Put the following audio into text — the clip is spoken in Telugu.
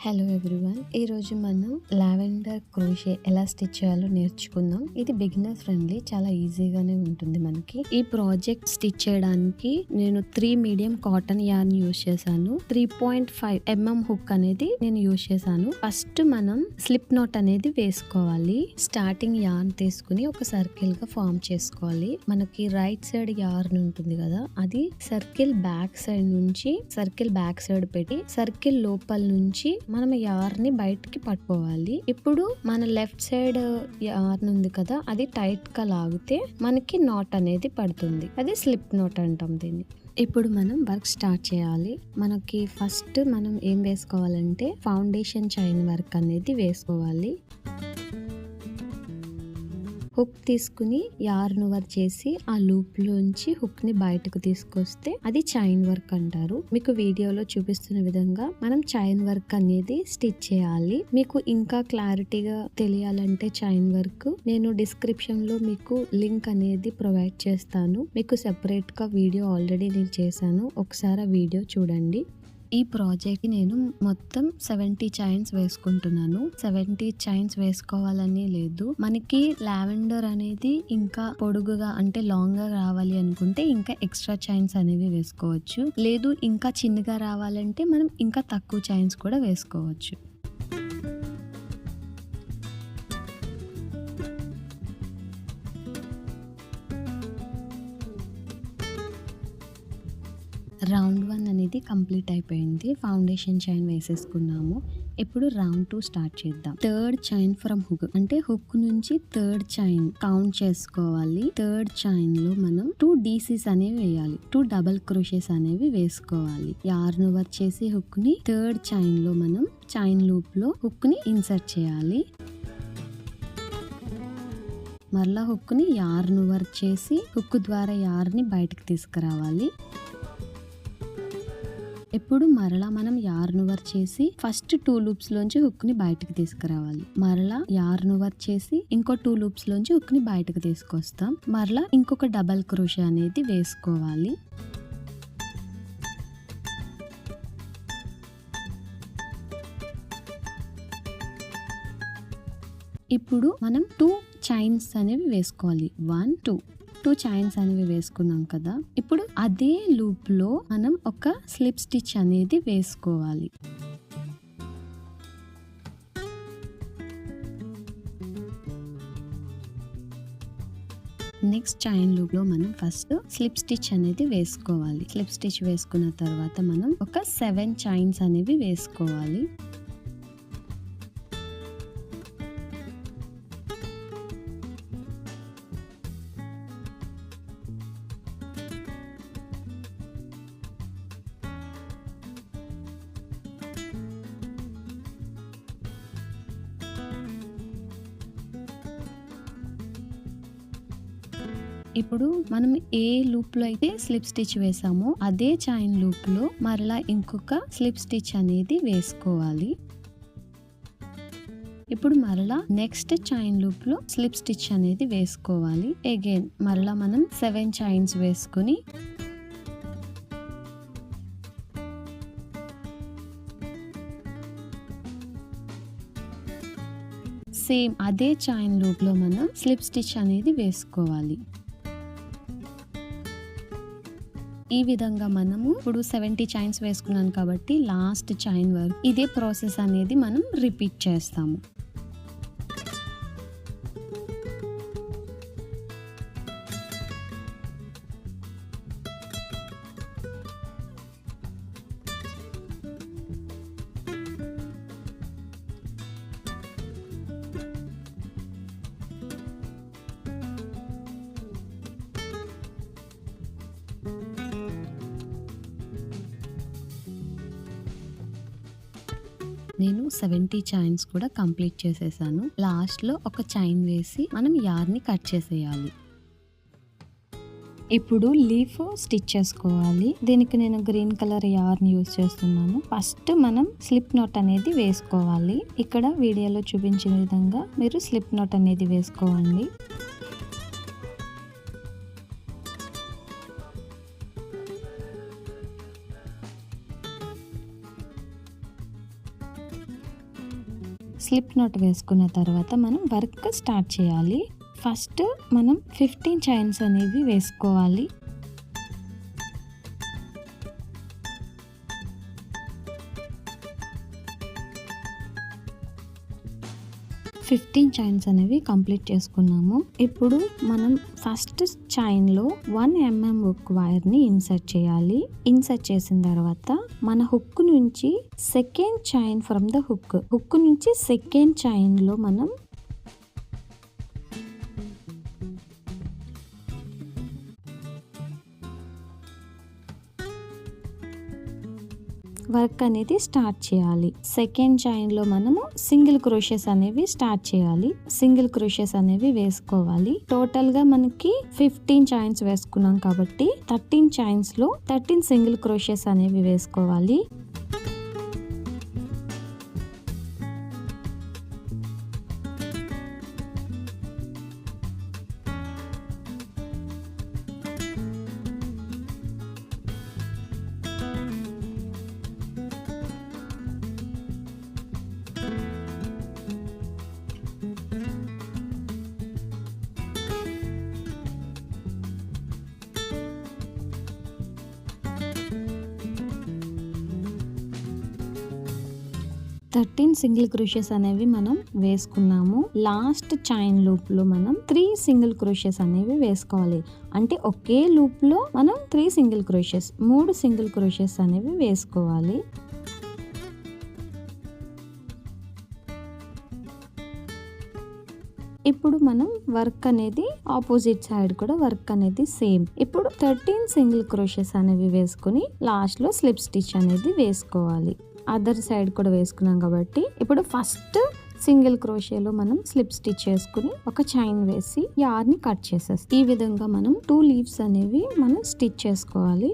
హలో ఎవ్రీవన్, ఈరోజు మనం లావెండర్ క్రోషే ఎలా స్టిచ్ చేయాలో నేర్చుకుందాం. ఇది బిగినర్ ఫ్రెండ్లీ, చాలా ఈజీగానే ఉంటుంది మనకి. ఈ ప్రాజెక్ట్ స్టిచ్ చేయడానికి నేను 3 మీడియం కాటన్ యార్న్ యూజ్ చేశాను. 3.5 mm హుక్ అనేది నేను యూజ్ చేశాను. ఫస్ట్ మనం స్లిప్ నాట్ అనేది వేసుకోవాలి. స్టార్టింగ్ యార్న్ తీసుకుని ఒక సర్కిల్ గా ఫామ్ చేసుకోవాలి. మనకి రైట్ సైడ్ యార్న్ ఉంటుంది కదా, అది సర్కిల్ బ్యాక్ సైడ్ పెట్టి సర్కిల్ లోపల నుంచి మనం యార్న్ ని బయటికి పట్టుకోవాలి. ఇప్పుడు మన లెఫ్ట్ సైడ్ యార్న్ ఉంది కదా, అది టైట్ గా లాగితే మనకి నాట్ అనేది పడుతుంది. అది స్లిప్ నాట్ అంటాం దీన్ని. ఇప్పుడు మనం వర్క్ స్టార్ట్ చేయాలి. మనకి ఫస్ట్ మనం ఏం వేసుకోవాలంటే ఫౌండేషన్ చైన్ వర్క్ అనేది వేసుకోవాలి. హుక్ తీసుకుని యార్న్ వర్క్ చేసి ఆ లూప్ లోంచి హుక్ ని బయటకు తీసుకొస్తే అది చైన్ వర్క్ అంటారు. మీకు వీడియోలో చూపిస్తున్న విధంగా మనం చైన్ వర్క్ అనేది స్టిచ్ చేయాలి. మీకు ఇంకా క్లారిటీగా తెలియాలంటే చైన్ వర్క్ నేను డిస్క్రిప్షన్ లో మీకు లింక్ అనేది ప్రొవైడ్ చేస్తాను. మీకు సెపరేట్ గా వీడియో ఆల్రెడీ నేను చేశాను, ఒకసారి ఆ వీడియో చూడండి. ఈ ప్రాజెక్ట్ నేను మొత్తం 70 చైన్స్ వేసుకుంటున్నాను. 70 చైన్స్ వేసుకోవాలని లేదు. మనకి లావెండర్ అనేది ఇంకా పొడుగుగా అంటే లాంగ్ గా రావాలి అనుకుంటే ఇంకా ఎక్స్ట్రా చైన్స్ అనేవి వేసుకోవచ్చు. లేదు ఇంకా చిన్నగా రావాలంటే మనం ఇంకా తక్కువ చైన్స్ కూడా వేసుకోవచ్చు. రౌండ్ 1 అనేది కంప్లీట్ అయిపోయింది. ఫౌండేషన్ చైన్ వేసేసుకున్నాము. ఇప్పుడు రౌండ్ 2 స్టార్ట్ చేద్దాం. థర్డ్ చైన్ ఫ్రమ్ హుక్ అంటే హుక్ నుంచి థర్డ్ చైన్ కౌంట్ చేసుకోవాలి. థర్డ్ చైన్ లో మనం 2 DCs అనేవి వేయాలి. 2 డబల్ క్రోషెస్ అనేవి వేసుకోవాలి. యార్న్ వర్క్ చేసి హుక్ ని థర్డ్ చైన్ లో మనం చైన్ లూప్ లో హుక్ ని ఇన్సర్ట్ చేయాలి. మరలా హుక్ ని యార్న్ వర్క్ చేసి హుక్ ద్వారా యార్న్ ని బయటకు తీసుకురావాలి. ఇప్పుడు మరలా మనం యార్న్ వర్క్ చేసి ఫస్ట్ 2 లూప్స్ లోంచి హుక్ ని బయటకు తీసుకురావాలి. మరలా యార్న్ వర్క్ చేసి ఇంకో 2 లూప్స్ లోంచి హుక్ ని బయటకు తీసుకొస్తాం. మరలా ఇంకొక డబల్ క్రోషే అనేది వేసుకోవాలి. ఇప్పుడు మనం 2 చైన్స్ అనేవి వేసుకోవాలి. 2 చైన్స్ అనేవి వేసుకున్నాం కదా, ఇప్పుడు అదే లూప్ లో మనం ఒక స్లిప్ స్టిచ్ అనేది వేసుకోవాలి. నెక్స్ట్ చైన్ లూప్ లో మనం ఫస్ట్ స్లిప్ స్టిచ్ అనేది వేసుకోవాలి. స్లిప్ స్టిచ్ వేసుకున్న తర్వాత మనం ఒక 7 చైన్స్ అనేవి వేసుకోవాలి. ఇప్పుడు మనం ఏ లూప్ లో అయితే స్లిప్ స్టిచ్ వేసామో అదే చైన్ లూప్ లో మరలా ఇంకొక స్లిప్ స్టిచ్ అనేది వేసుకోవాలి. ఇప్పుడు మరలా నెక్స్ట్ చైన్ లూప్ లో స్లిప్ స్టిచ్ అనేది వేసుకోవాలి. అగైన్ మరలా మనం 7 చైన్స్ వేసుకుని సేమ్ అదే చైన్ లూప్ లో మనం స్లిప్ స్టిచ్ అనేది వేసుకోవాలి. ఈ విధంగా మనము ఇప్పుడు 70 చైన్స్ వేసుకున్నాను కాబట్టి లాస్ట్ చైన్ వరకు ఇదే ప్రాసెస్ అనేది మనం రిపీట్ చేస్తాము. నేను 70 చైన్స్ కూడా కంప్లీట్ చేసేసాను. లాస్ట్ లో ఒక చైన్ వేసి మనం యార్న్ ని కట్ చేసేయాలి. ఇప్పుడు లీఫ్ స్టిచ్ చేసుకోవాలి. దీనికి నేను గ్రీన్ కలర్ యార్న్ యూజ్ చేస్తున్నాను. ఫస్ట్ మనం స్లిప్ నాట్ అనేది వేసుకోవాలి. ఇక్కడ వీడియోలో చూపించిన విధంగా మీరు స్లిప్ నాట్ అనేది వేసుకోవాలి. స్లిప్ నాట్ వేసుకున్న తర్వాత మనం వర్క్ స్టార్ట్ చేయాలి. ఫస్ట్ మనం 15 చైన్స్ అనేవి వేసుకోవాలి. 15 చైన్స్ అనేవి కంప్లీట్ చేసుకున్నాము. ఇప్పుడు మనం ఫస్ట్ చైన్లో 1 mm హుక్ వైర్ని ఇన్సర్ట్ చేయాలి. ఇన్సర్ట్ చేసిన తర్వాత మన హుక్ నుంచి second chain from the hook నుంచి సెకండ్ చైన్లో మనం వర్క్ అనేది స్టార్ట్ చేయాలి. సెకండ్ చైన్ లో మనము సింగిల్ క్రోషెస్ అనేవి స్టార్ట్ చేయాలి. సింగిల్ క్రోషెస్ అనేవి వేసుకోవాలి. టోటల్ గా మనకి 15 చైన్స్ వేసుకున్నాం కాబట్టి 13 చైన్స్ లో 13 సింగిల్ క్రోషెస్ అనేవి వేసుకోవాలి. థర్టీన్ సింగిల్ క్రోషెస్ అనేవి మనం వేసుకున్నాము. లాస్ట్ చైన్ లూప్ లో మనం 3 సింగిల్ క్రోషెస్ అనేవి వేసుకోవాలి. అంటే ఒకే లూప్ లో మనం 3 సింగిల్ క్రోషెస్ 3 సింగిల్ క్రోషెస్ అనేవి వేసుకోవాలి. ఇప్పుడు మనం వర్క్ అనేది ఆపోజిట్ సైడ్ కూడా వర్క్ అనేది సేమ్. ఇప్పుడు 13 సింగిల్ క్రోషెస్ అనేవి వేసుకుని లాస్ట్ లో స్లిప్ స్టిచ్ అనేది వేసుకోవాలి. అదర్ సైడ్ కూడా వేసుకున్నాం కాబట్టి ఇప్పుడు ఫస్ట్ సింగిల్ క్రోషేలో మనం స్లిప్ స్టిచ్ చేసుకుని ఒక చైన్ వేసి యార్ని కట్ చేసేస్తాం. ఈ విధంగా మనం 2 లీవ్స్ అనేవి మనం స్టిచ్ చేసుకోవాలి.